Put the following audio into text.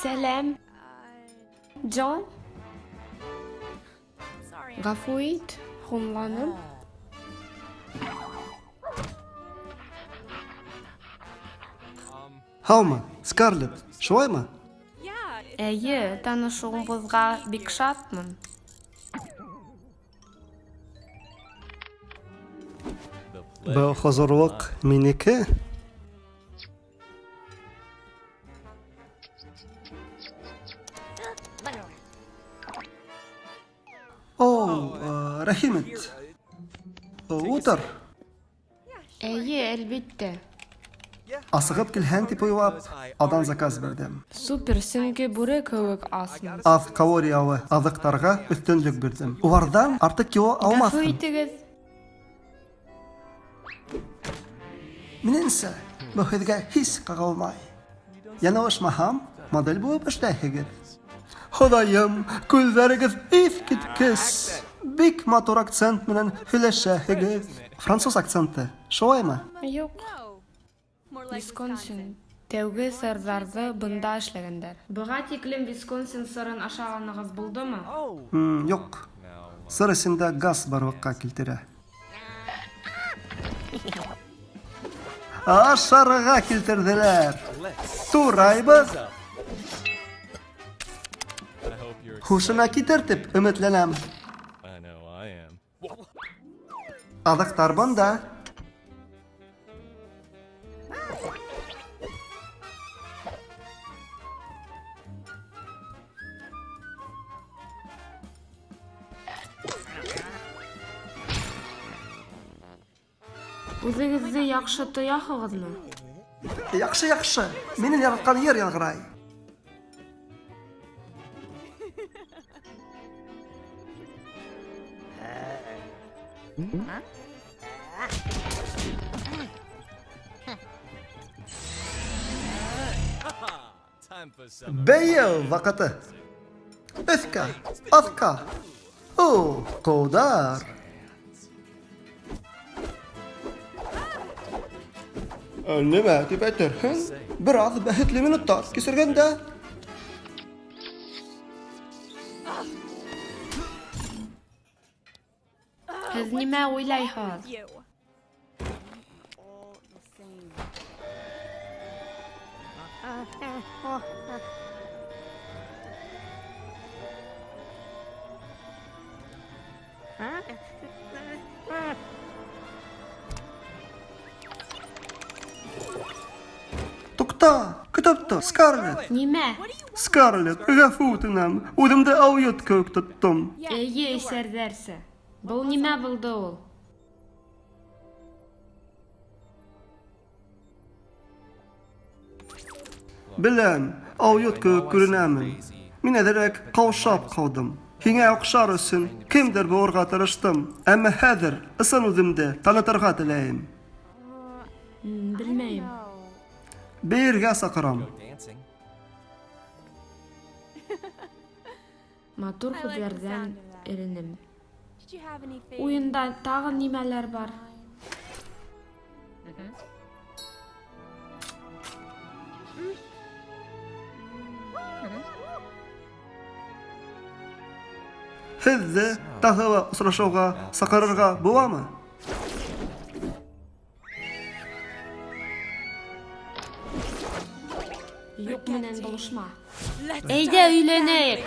Selam. Can. Гафу ит, хунланым. Хаума, Скарлетт, шулаймы? Әйе, танышуыбызга бик шатмын. Бұл хозурлык минеке. О, рахимет. Утыр. Әйе, әлбәттә. Асығып килһәң дип уйлап, адан заказ бердем. Супер, сөнки бүре кебек асмын. Аз калориялы азыктарга өстөнлек бирдем. Улардан артык кило Гафу алмассың. итегез. Минеңсә, бу һеҙгә һис ҡағылмай. Яңылышмаһам, модель булып эшләйһегеҙ. Хоҙайым, күҙҙәрегеҙ иҫ киткес. Бик матур акцент менән һөйләшәһегеҙ. Француз акценты, шулаймы? Юк. Висконсин. Тәүге сырҙарҙы бында эшләгәндәр. Быға тиклем Висконсин сырын ашағанығыҙ булдымы? Юк. Сыр эсендә газ барлыҡҡа килтерә. Ашарға килтерҙеләр. Турайбыҙ. Һушына китер тип өмөтләнәм. Аҙыҡтар бында. Үҙегеҙҙе яҡшы тояһығыҙмы? Яҡшы, яҡшы. Минең яратҡан ер яңғырай. Бейел ваҡыты. Өҫкә, аҫҡа. О, ҡыуҙар. Нимә тип әйтерһең? Бер аҙ бәхетле минуттар кисергәндә. Һеҙ нимә уйлайһығыҙ? Туҡта, көтөп тор, Скарлетт. Нимә? Скарлетт, ғәфү үтенәм. Үҙемде алйот кеүек тоттом. Әйе, эсәрҙәрсә. Был нимә булды ул? Беләм, алйот кеүек күренәмен. Мин әҙерәк ҡаушап ҡалдым. Һиңә оҡшар өсөн кемдер булырға тырыштым. Әммә хәҙер ысын үҙемде танытырға теләйем. Белмәйем. Бейергә саҡырам. Матур һүҙҙәрҙән иренем. Уйында тағы нимәләр бар? Һеҙҙе тағы ла осрашыуға саҡырырға буламы? Юҡ менән булышма. Әйҙә өйләнәйек.